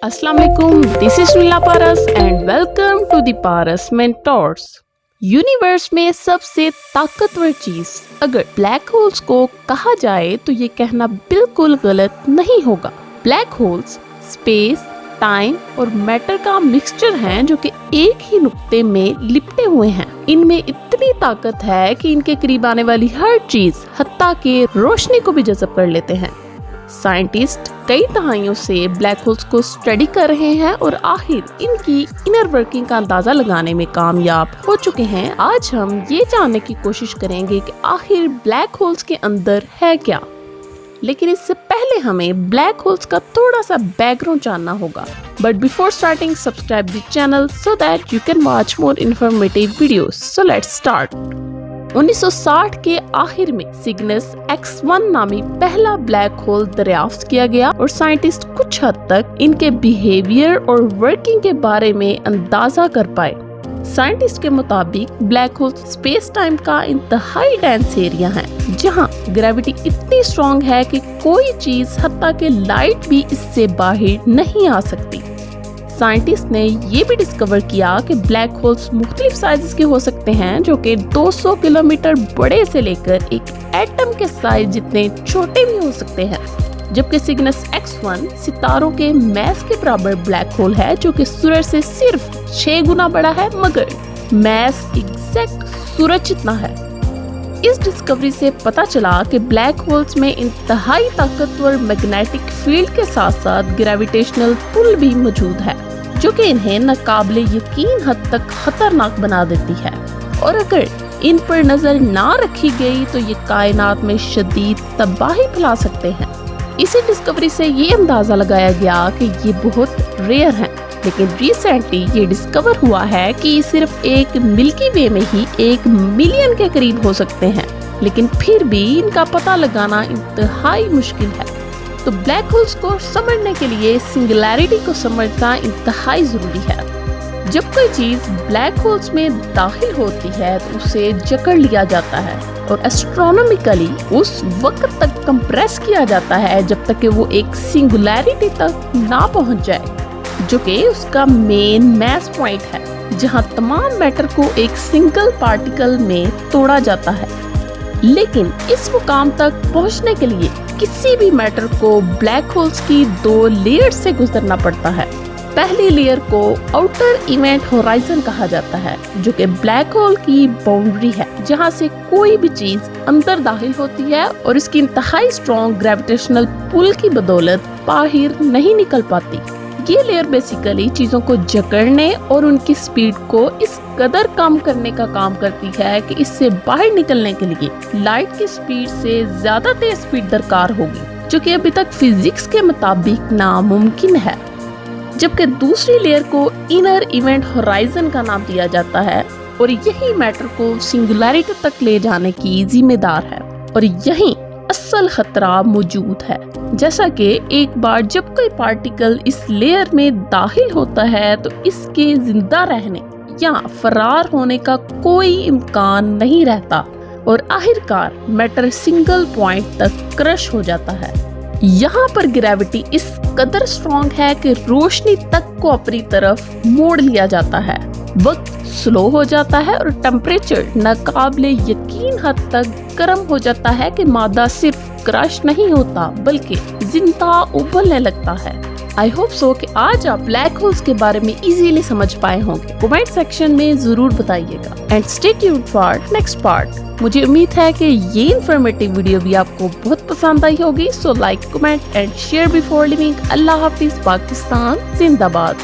अस्सलाम वालेकुम, this is Neela Paras and welcome to the Paras mentors. Universe में सबसे ताकतवर चीज अगर ब्लैक होल्स को कहा जाए तो ये कहना बिल्कुल गलत नहीं होगा। ब्लैक होल्स स्पेस, टाइम और मैटर का मिक्सचर हैं जो कि एक ही नुक्ते में लिपटे हुए हैं। इनमें इतनी ताकत है कि इनके करीब आने वाली हर चीज हत्ता के रोशनी को भी जज़ब कर लेते हैं। साइंटिस्ट कई दहाइयों से ब्लैक होल्स को स्टडी कर रहे हैं और आखिर इनकी इनर वर्किंग का अंदाजा लगाने में कामयाब हो चुके हैं। आज हम ये जानने की कोशिश करेंगे कि आखिर ब्लैक होल्स के अंदर है क्या। लेकिन इससे पहले हमें ब्लैक होल्स का थोड़ा सा बैकग्राउंड जानना होगा। But before starting, subscribe the channel so that you can watch more informative videos. So let's start. 1960 के आखिर में सिग्नस X1 नामी पहला ब्लैक होल दरियाफ्त किया गया और साइंटिस्ट कुछ हद तक इनके बिहेवियर और वर्किंग के बारे में अंदाजा कर पाए। साइंटिस्ट के मुताबिक ब्लैक होल स्पेस टाइम का इंतहाई डेंस एरिया है जहां ग्रेविटी इतनी स्ट्रॉन्ग है कि कोई चीज हत्ता के लाइट भी इससे बाहर नहीं आ सकती। साइंटिस्ट ने ये भी डिस्कवर किया कि ब्लैक होल्स मुख्तलिफ साइजेस के हो सकते हैं जो कि 200 किलोमीटर बड़े से लेकर एक एटम के साइज जितने छोटे भी हो सकते हैं। जबकि सिग्नस X1 सितारों के मैस के बराबर ब्लैक होल है जो कि सूरज से सिर्फ 6 गुना बड़ा है, मगर मैस एग्जैक्ट सूरज जितना है। इस डिस्कवरी से पता चला कि ब्लैक होल्स में इंतहाई ताकतवर मैग्नेटिक फील्ड के साथ साथ ग्रेविटेशनल पुल भी मौजूद है जो कि इन्हें नाकाबिले यकीन हद तक खतरनाक बना देती है और अगर इन पर नजर ना रखी गई तो ये कायनात में शदीद तबाही फैला सकते हैं। इसी डिस्कवरी से ये अंदाजा लगाया गया कि ये बहुत रेयर हैं, लेकिन रिसेंटली ये डिस्कवर हुआ है कि सिर्फ एक मिल्की वे में ही 1 मिलियन के करीब हो सकते हैं, लेकिन फिर भी इनका पता लगाना इंतहाई मुश्किल है। तो ब्लैक होल्स को समझने के लिए सिंगुलैरिटी को समझना इंतहाई जरूरी है। जब कोई चीज ब्लैक होल्स में दाखिल होती है तो उसे जकड़ लिया जाता है और एस्ट्रोनॉमिकली उस वक्त तक कंप्रेस किया जाता है जब तक कि वो एक सिंगुलैरिटी तक ना पहुंच जाए जो कि उसका मेन मैस पॉइंट है जहां तमाम मैटर को एक सिंगल पार्टिकल में तोड़ा जाता है। लेकिन इस मुकाम तक पहुंचने के लिए किसी भी मैटर को ब्लैक होल्स की 2 लेयर से गुजरना पड़ता है। पहली लेयर को आउटर इवेंट होराइजन कहा जाता है जो कि ब्लैक होल की बाउंड्री है जहां से कोई भी चीज अंदर दाखिल होती है और इसकी इंतहाई स्ट्रॉन्ग ग्रेविटेशनल पुल की बदौलत बाहर नहीं निकल पाती। ये लेयर बेसिकली चीजों को जकड़ने और उनकी स्पीड को इस कदर कम करने का काम करती है कि इससे बाहर निकलने के लिए लाइट की स्पीड से ज्यादा तेज स्पीड दरकार होगी जो कि अभी तक फिजिक्स के मुताबिक नामुमकिन है। जबकि दूसरी लेयर को इनर इवेंट होराइजन का नाम दिया जाता है और यही मैटर को सिंगुलैरिटी तक ले जाने की जिम्मेदार है और यही असल खतरा मौजूद है। जैसा कि एक बार जब कोई पार्टिकल इस लेयर में दाखिल होता है तो इसके जिंदा रहने या फरार होने का कोई इम्कान नहीं रहता और आखिरकार मैटर सिंगल पॉइंट तक क्रश हो जाता है। यहाँ पर ग्रेविटी इस कदर स्ट्रॉन्ग है कि रोशनी तक को अपनी तरफ मोड़ लिया जाता है, वक्त स्लो हो जाता है और टेम्परेचर नाकाबिले यकीन हद तक गर्म हो जाता है कि मादा सिर्फ क्रश नहीं होता बल्कि जिंदा उबलने लगता है। आई होप सो कि आज आप ब्लैक होल्स के बारे में इजीली समझ पाए होंगे। कमेंट सेक्शन में जरूर बताइएगा and stay tuned for next part. मुझे उम्मीद है कि ये इन्फॉर्मेटिव वीडियो भी आपको बहुत पसंद आई होगी। So like, comment and share before leaving. Allah हाफिज। पाकिस्तान जिंदाबाद।